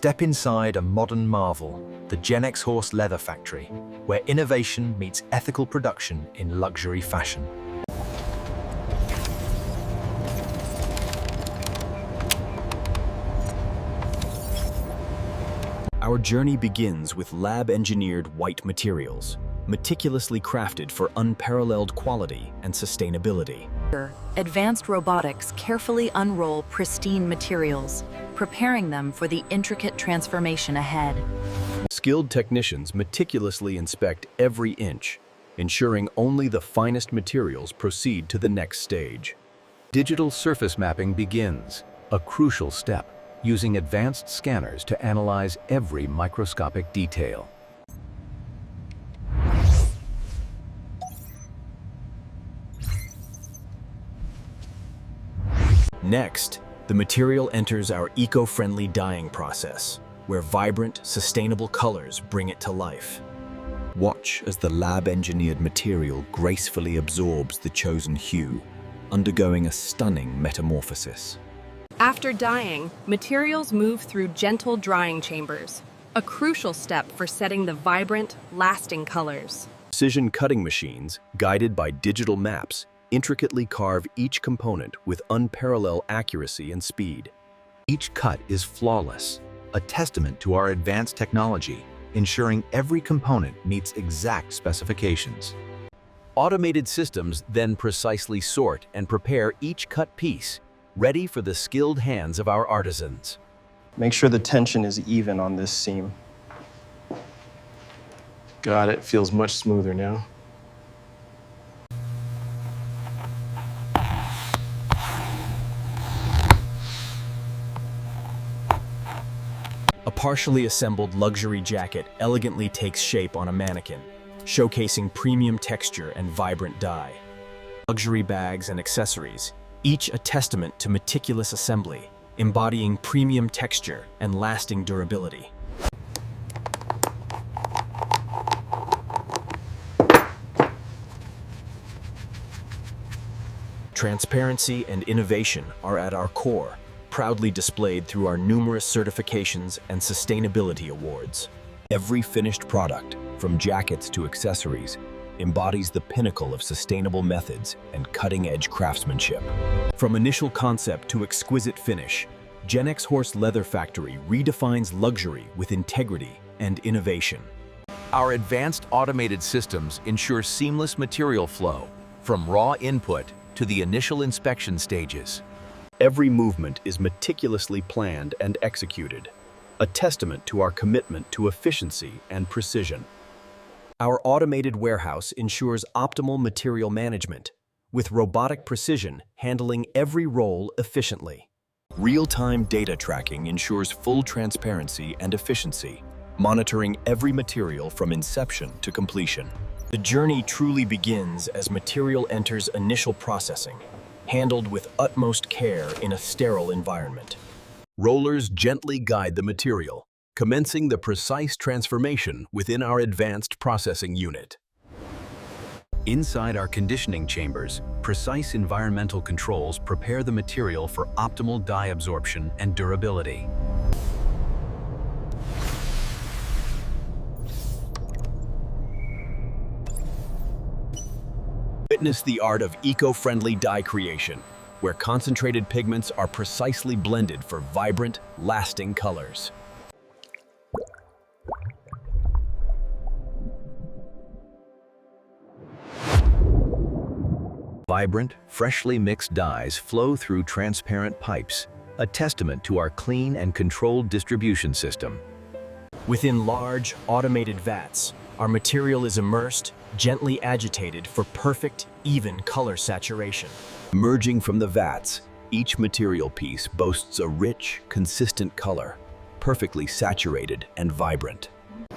Step inside a modern marvel, the Genex Horse Leather Factory, where innovation meets ethical production in luxury fashion. Our journey begins with lab-engineered white materials, meticulously crafted for unparalleled quality and sustainability. Advanced robotics carefully unroll pristine materials, preparing them for the intricate transformation ahead. Skilled technicians meticulously inspect every inch, ensuring only the finest materials proceed to the next stage. Digital surface mapping begins, a crucial step, using advanced scanners to analyze every microscopic detail. Next, the material enters our eco-friendly dyeing process, where vibrant, sustainable colors bring it to life. Watch as the lab-engineered material gracefully absorbs the chosen hue, undergoing a stunning metamorphosis. After dyeing, materials move through gentle drying chambers, a crucial step for setting the vibrant, lasting colors. Precision cutting machines, guided by digital maps, intricately carve each component with unparalleled accuracy and speed. Each cut is flawless, a testament to our advanced technology, ensuring every component meets exact specifications. Automated systems then precisely sort and prepare each cut piece, ready for the skilled hands of our artisans. Make sure the tension is even on this seam. Got it. Feels much smoother now. A partially assembled luxury jacket elegantly takes shape on a mannequin, showcasing premium texture and vibrant dye. Luxury bags and accessories, each a testament to meticulous assembly, embodying premium texture and lasting durability. Transparency and innovation are at our core, proudly displayed through our numerous certifications and sustainability awards. Every finished product, from jackets to accessories, embodies the pinnacle of sustainable methods and cutting-edge craftsmanship. From initial concept to exquisite finish, Genex Horse Leather Factory redefines luxury with integrity and innovation. Our advanced automated systems ensure seamless material flow, from raw input to the initial inspection stages. Every movement is meticulously planned and executed, a testament to our commitment to efficiency and precision. Our automated warehouse ensures optimal material management, with robotic precision handling every roll efficiently. Real-time data tracking ensures full transparency and efficiency, monitoring every material from inception to completion. The journey truly begins as material enters initial processing, handled with utmost care in a sterile environment. Rollers gently guide the material, commencing the precise transformation within our advanced processing unit. Inside our conditioning chambers, precise environmental controls prepare the material for optimal dye absorption and durability. Witness the art of eco-friendly dye creation, where concentrated pigments are precisely blended for vibrant, lasting colors. Vibrant, freshly mixed dyes flow through transparent pipes, a testament to our clean and controlled distribution system. Within large, automated vats, our material is immersed, gently agitated for perfect, even color saturation. Emerging from the vats, each material piece boasts a rich, consistent color, perfectly saturated and vibrant.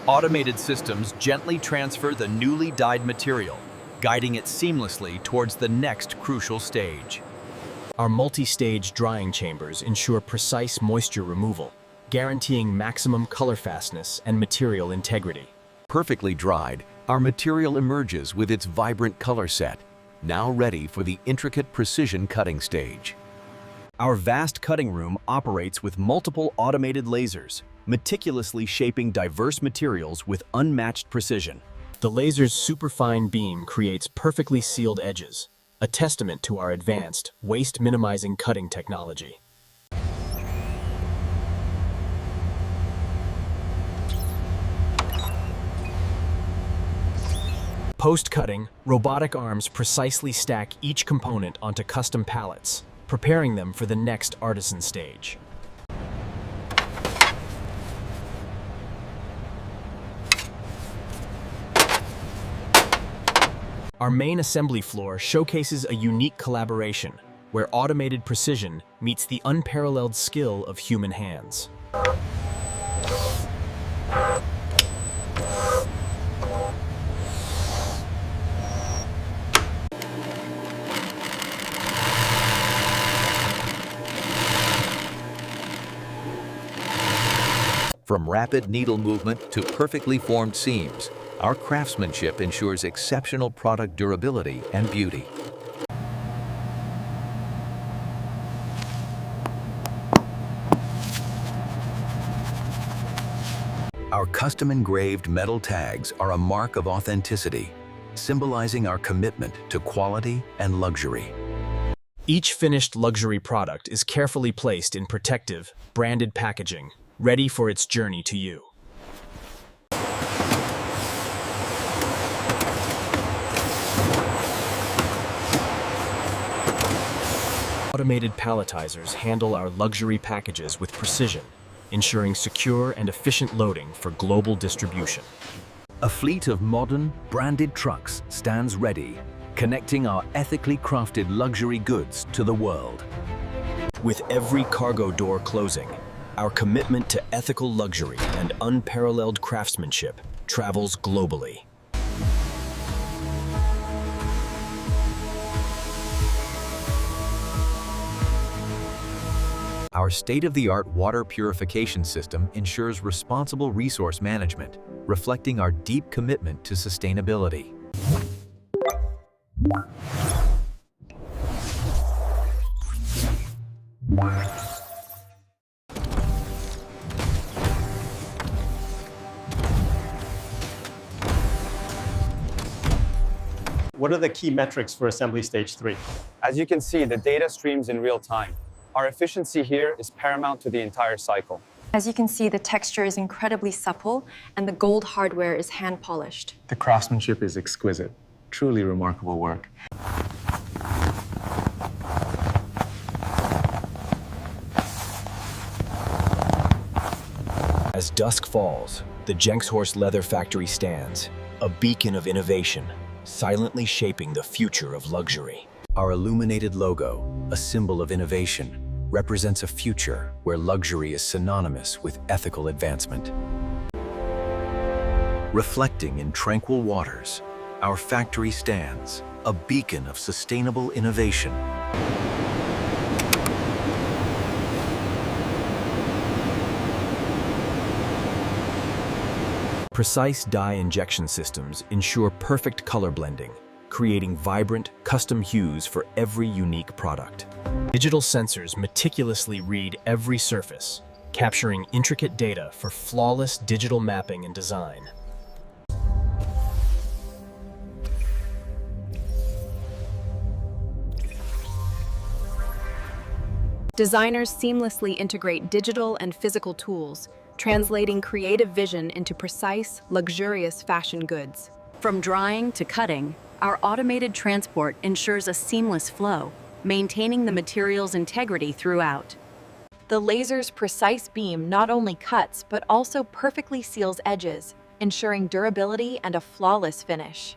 Automated systems gently transfer the newly dyed material, guiding it seamlessly towards the next crucial stage. Our multi-stage drying chambers ensure precise moisture removal, guaranteeing maximum color fastness and material integrity. Perfectly dried, our material emerges with its vibrant color set, now ready for the intricate precision cutting stage. Our vast cutting room operates with multiple automated lasers, meticulously shaping diverse materials with unmatched precision. The laser's superfine beam creates perfectly sealed edges, a testament to our advanced, waste-minimizing cutting technology. Post-cutting, robotic arms precisely stack each component onto custom pallets, preparing them for the next artisan stage. Our main assembly floor showcases a unique collaboration where automated precision meets the unparalleled skill of human hands. From rapid needle movement to perfectly formed seams, our craftsmanship ensures exceptional product durability and beauty. Our custom-engraved metal tags are a mark of authenticity, symbolizing our commitment to quality and luxury. Each finished luxury product is carefully placed in protective, branded packaging, ready for its journey to you. Automated palletizers handle our luxury packages with precision, ensuring secure and efficient loading for global distribution. A fleet of modern, branded trucks stands ready, connecting our ethically crafted luxury goods to the world. With every cargo door closing, our commitment to ethical luxury and unparalleled craftsmanship travels globally. Our state-of-the-art water purification system ensures responsible resource management, reflecting our deep commitment to sustainability. What are the key metrics for assembly stage 3? As you can see, the data streams in real time. Our efficiency here is paramount to the entire cycle. As you can see, the texture is incredibly supple and the gold hardware is hand-polished. The craftsmanship is exquisite. Truly remarkable work. As dusk falls, the Jenkshorst Leather Factory stands, a beacon of innovation, silently shaping the future of luxury. Our illuminated logo, a symbol of innovation, represents a future where luxury is synonymous with ethical advancement. Reflecting in tranquil waters, our factory stands, a beacon of sustainable innovation. Precise dye injection systems ensure perfect color blending, creating vibrant, custom hues for every unique product. Digital sensors meticulously read every surface, capturing intricate data for flawless digital mapping and design. Designers seamlessly integrate digital and physical tools, translating creative vision into precise, luxurious fashion goods. From drying to cutting, our automated transport ensures a seamless flow, maintaining the material's integrity throughout. The laser's precise beam not only cuts but also perfectly seals edges, ensuring durability and a flawless finish.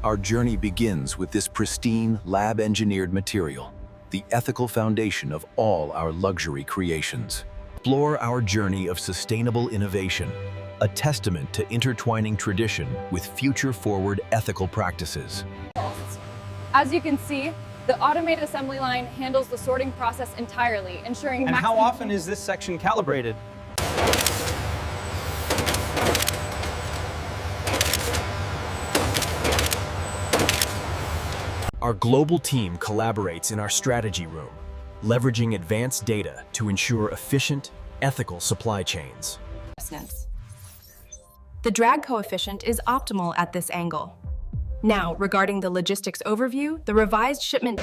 Our journey begins with this pristine, lab-engineered material, the ethical foundation of all our luxury creations. Explore our journey of sustainable innovation, a testament to intertwining tradition with future-forward ethical practices. As you can see, the automated assembly line handles the sorting process entirely, ensuring And how often is this section calibrated? Our global team collaborates in our strategy room, leveraging advanced data to ensure efficient, ethical supply chains. The drag coefficient is optimal at this angle. Now, regarding the logistics overview, the revised shipment...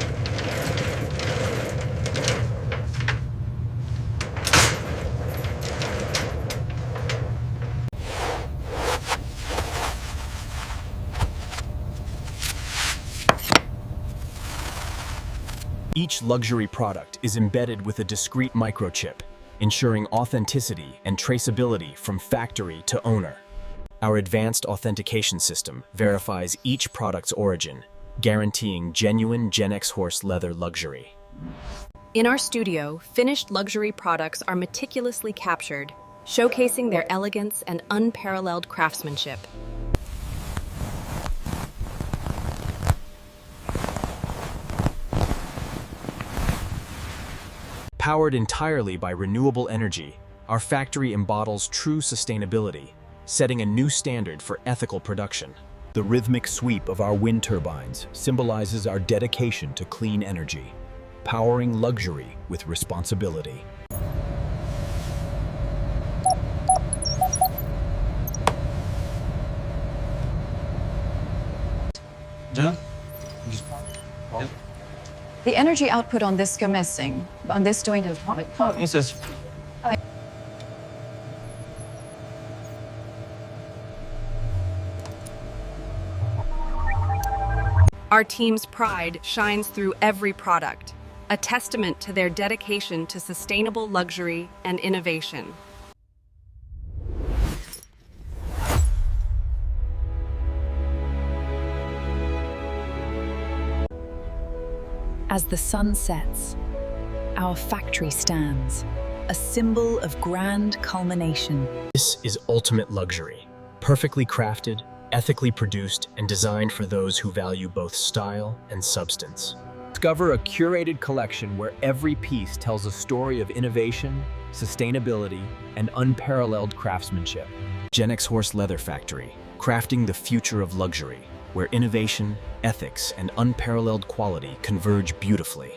Each luxury product is embedded with a discrete microchip, ensuring authenticity and traceability from factory to owner. Our advanced authentication system verifies each product's origin, guaranteeing genuine Gen X horse leather luxury. In our studio, finished luxury products are meticulously captured, showcasing their elegance and unparalleled craftsmanship. Powered entirely by renewable energy, our factory embodies true sustainability, setting a new standard for ethical production. The rhythmic sweep of our wind turbines symbolizes our dedication to clean energy, powering luxury with responsibility. The energy output on this missing, on this joint is Our team's pride shines through every product, a testament to their dedication to sustainable luxury and innovation. As the sun sets, our factory stands, a symbol of grand culmination. This is ultimate luxury, perfectly crafted, ethically produced, and designed for those who value both style and substance. Discover a curated collection where every piece tells a story of innovation, sustainability, and unparalleled craftsmanship. Gen X Horse Leather Factory, crafting the future of luxury, where innovation, ethics, and unparalleled quality converge beautifully.